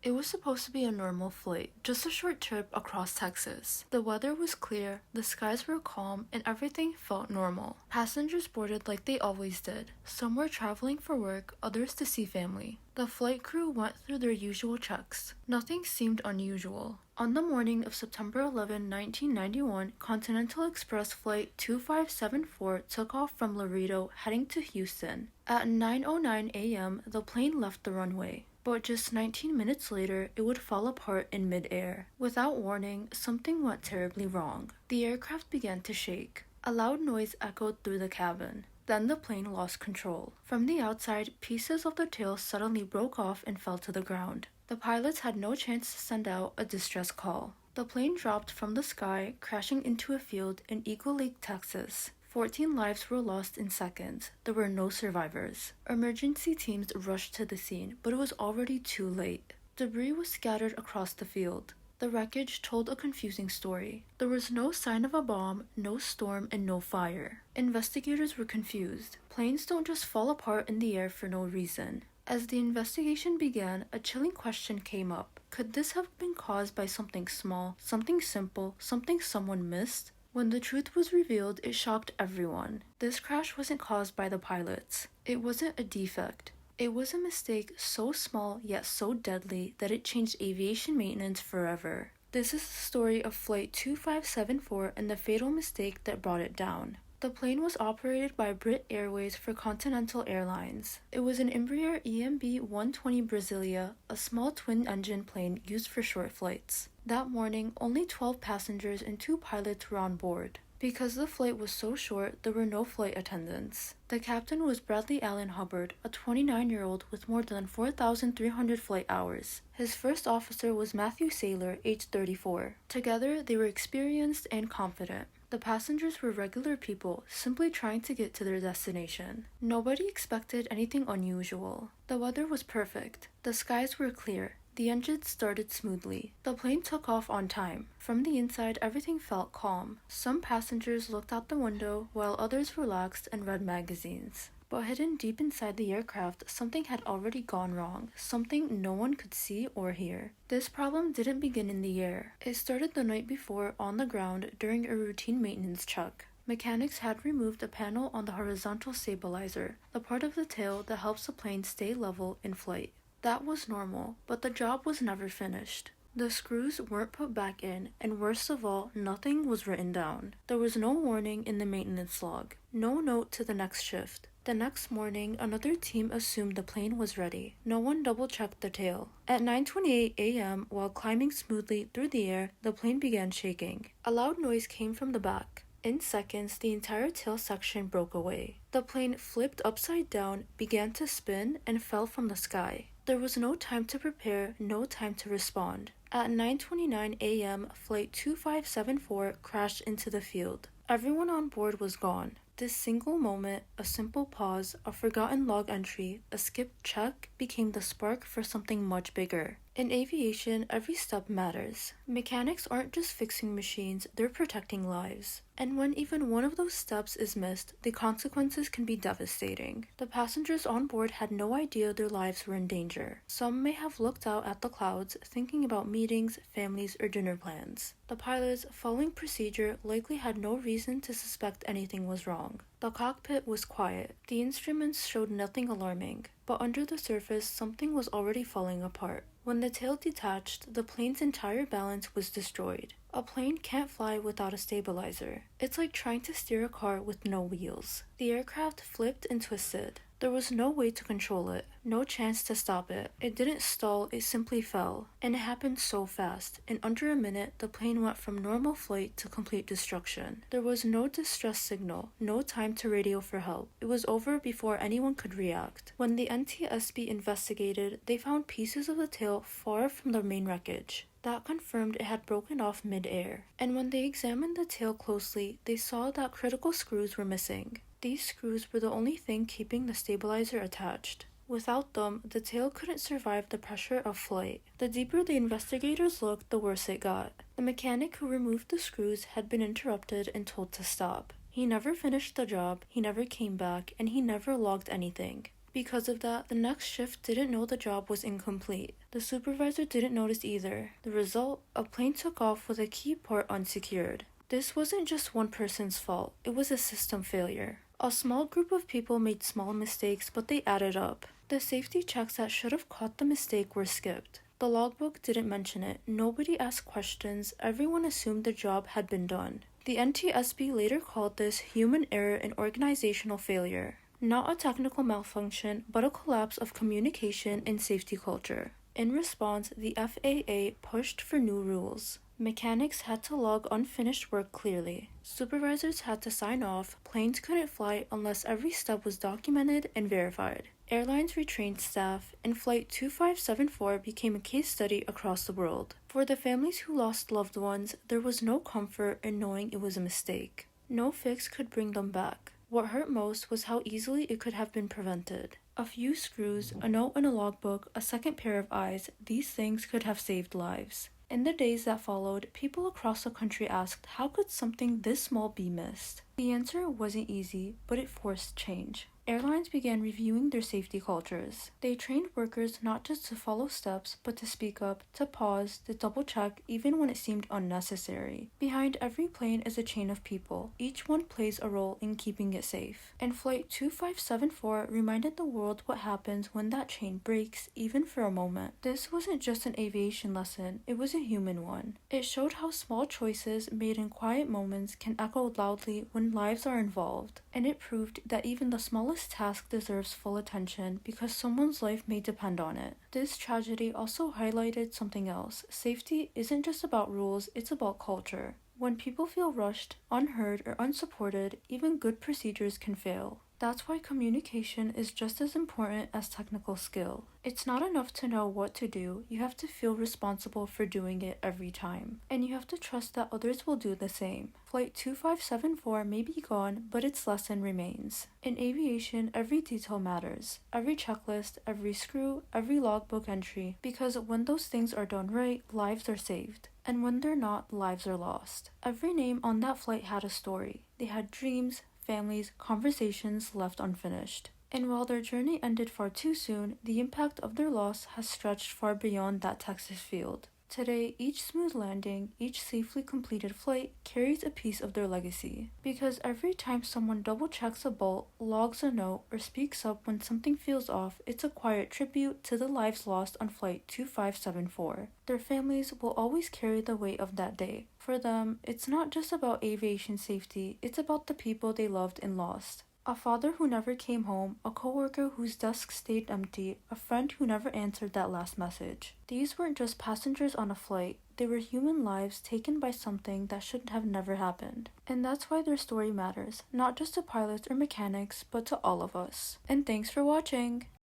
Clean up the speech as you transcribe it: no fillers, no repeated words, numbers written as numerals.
It was supposed to be a normal flight, just a short trip across Texas. The weather was clear, the skies were calm, and everything felt normal. Passengers boarded like they always did. Some were traveling for work, others to see family. The flight crew went through their usual checks. Nothing seemed unusual. On the morning of September 11, 1991, Continental Express Flight 2574 took off from Laredo, heading to Houston. At 9:09 a.m., the plane left the runway. But just 19 minutes later, it would fall apart in mid-air. Without warning, something went terribly wrong. The aircraft began to shake. A loud noise echoed through the cabin. Then the plane lost control. From the outside, pieces of the tail suddenly broke off and fell to the ground. The pilots had no chance to send out a distress call. The plane dropped from the sky, crashing into a field in Eagle Lake, Texas. 14 lives were lost in seconds. There were no survivors. Emergency teams rushed to the scene, but it was already too late. Debris was scattered across the field. The wreckage told a confusing story. There was no sign of a bomb, no storm, and no fire. Investigators were confused. Planes don't just fall apart in the air for no reason. As the investigation began, a chilling question came up. Could this have been caused by something small, something simple, something someone missed? When the truth was revealed, it shocked everyone. This crash wasn't caused by the pilots. It wasn't a defect. It was a mistake so small yet so deadly that it changed aviation maintenance forever. This is the story of Flight 2574 and the fatal mistake that brought it down. The plane was operated by Brit Airways for Continental Airlines. It was an Embraer EMB 120 Brasilia, a small twin-engine plane used for short flights. That morning, only 12 passengers and 2 pilots were on board. Because the flight was so short, there were no flight attendants. The captain was Bradley Allen Hubbard, a 29-year-old with more than 4,300 flight hours. His first officer was Matthew Saylor, age 34. Together, they were experienced and confident. The passengers were regular people, simply trying to get to their destination. Nobody expected anything unusual. The weather was perfect. The skies were clear. The engine started smoothly. The plane took off on time. From the inside, everything felt calm. Some passengers looked out the window, while others relaxed and read magazines. But hidden deep inside the aircraft, something had already gone wrong, something no one could see or hear. This problem didn't begin in the air. It started the night before on the ground during a routine maintenance check. Mechanics had removed a panel on the horizontal stabilizer, the part of the tail that helps the plane stay level in flight. That was normal, but the job was never finished. The screws weren't put back in, and worst of all, nothing was written down. There was no warning in the maintenance log, no note to the next shift. The next morning, another team assumed the plane was ready. No one double-checked the tail. At 9:28 a.m., while climbing smoothly through the air, the plane began shaking. A loud noise came from the back. In seconds, the entire tail section broke away. The plane flipped upside down, began to spin, and fell from the sky. There was no time to prepare, no time to respond. At 9:29 a.m., Flight 2574 crashed into the field. Everyone on board was gone. This single moment, a simple pause, a forgotten log entry, a skipped check, became the spark for something much bigger. In aviation, every step matters. Mechanics aren't just fixing machines, they're protecting lives. And when even one of those steps is missed, the consequences can be devastating. The passengers on board had no idea their lives were in danger. Some may have looked out at the clouds, thinking about meetings, families, or dinner plans. The pilots, following procedure, likely had no reason to suspect anything was wrong. The cockpit was quiet. The instruments showed nothing alarming. But under the surface, something was already falling apart. When the tail detached, the plane's entire balance was destroyed. A plane can't fly without a stabilizer. It's like trying to steer a car with no wheels. The aircraft flipped and twisted. There was no way to control it, no chance to stop it. It didn't stall, it simply fell. And it happened so fast. In under a minute, the plane went from normal flight to complete destruction. There was no distress signal, no time to radio for help. It was over before anyone could react. When the NTSB investigated, they found pieces of the tail far from the main wreckage. That confirmed it had broken off mid-air. And when they examined the tail closely, they saw that critical screws were missing. These screws were the only thing keeping the stabilizer attached. Without them, the tail couldn't survive the pressure of flight. The deeper the investigators looked, the worse it got. The mechanic who removed the screws had been interrupted and told to stop. He never finished the job, he never came back, and he never logged anything. Because of that, the next shift didn't know the job was incomplete. The supervisor didn't notice either. The result? A plane took off with a key part unsecured. This wasn't just one person's fault, it was a system failure. A small group of people made small mistakes, but they added up. The safety checks that should have caught the mistake were skipped. The logbook didn't mention it. Nobody asked questions. Everyone assumed the job had been done. The NTSB later called this human error and organizational failure. Not a technical malfunction, but a collapse of communication and safety culture. In response, the FAA pushed for new rules. Mechanics had to log unfinished work clearly. Supervisors had to sign off. Planes couldn't fly unless every step was documented and verified. Airlines retrained staff, and Flight 2574 became a case study across the world. For the families who lost loved ones, there was no comfort in knowing it was a mistake. No fix could bring them back. What hurt most was how easily it could have been prevented. A few screws, a note in a logbook, a second pair of eyes, these things could have saved lives. In the days that followed, people across the country asked, how could something this small be missed? The answer wasn't easy, but it forced change. Airlines began reviewing their safety cultures. They trained workers not just to follow steps, but to speak up, to pause, to double-check even when it seemed unnecessary. Behind every plane is a chain of people. Each one plays a role in keeping it safe. And Flight 2574 reminded the world what happens when that chain breaks, even for a moment. This wasn't just an aviation lesson, it was a human one. It showed how small choices made in quiet moments can echo loudly when lives are involved. And it proved that even the smallest task deserves full attention because someone's life may depend on it. This tragedy also highlighted something else. Safety isn't just about rules, it's about culture. When people feel rushed, unheard, or unsupported, even good procedures can fail. That's why communication is just as important as technical skill. It's not enough to know what to do, you have to feel responsible for doing it every time. And you have to trust that others will do the same. Flight 2574 may be gone, but its lesson remains. In aviation, every detail matters. Every checklist, every screw, every logbook entry. Because when those things are done right, lives are saved. And when they're not, lives are lost. Every name on that flight had a story. They had dreams, families, conversations left unfinished. And while their journey ended far too soon, the impact of their loss has stretched far beyond that Texas field. Today, each smooth landing, each safely completed flight carries a piece of their legacy. Because every time someone double-checks a bolt, logs a note, or speaks up when something feels off, it's a quiet tribute to the lives lost on Flight 2574. Their families will always carry the weight of that day. For them, it's not just about aviation safety, it's about the people they loved and lost. A father who never came home, a coworker whose desk stayed empty, a friend who never answered that last message. These weren't just passengers on a flight, they were human lives taken by something that should have never happened. And that's why their story matters, not just to pilots or mechanics, but to all of us. And thanks for watching!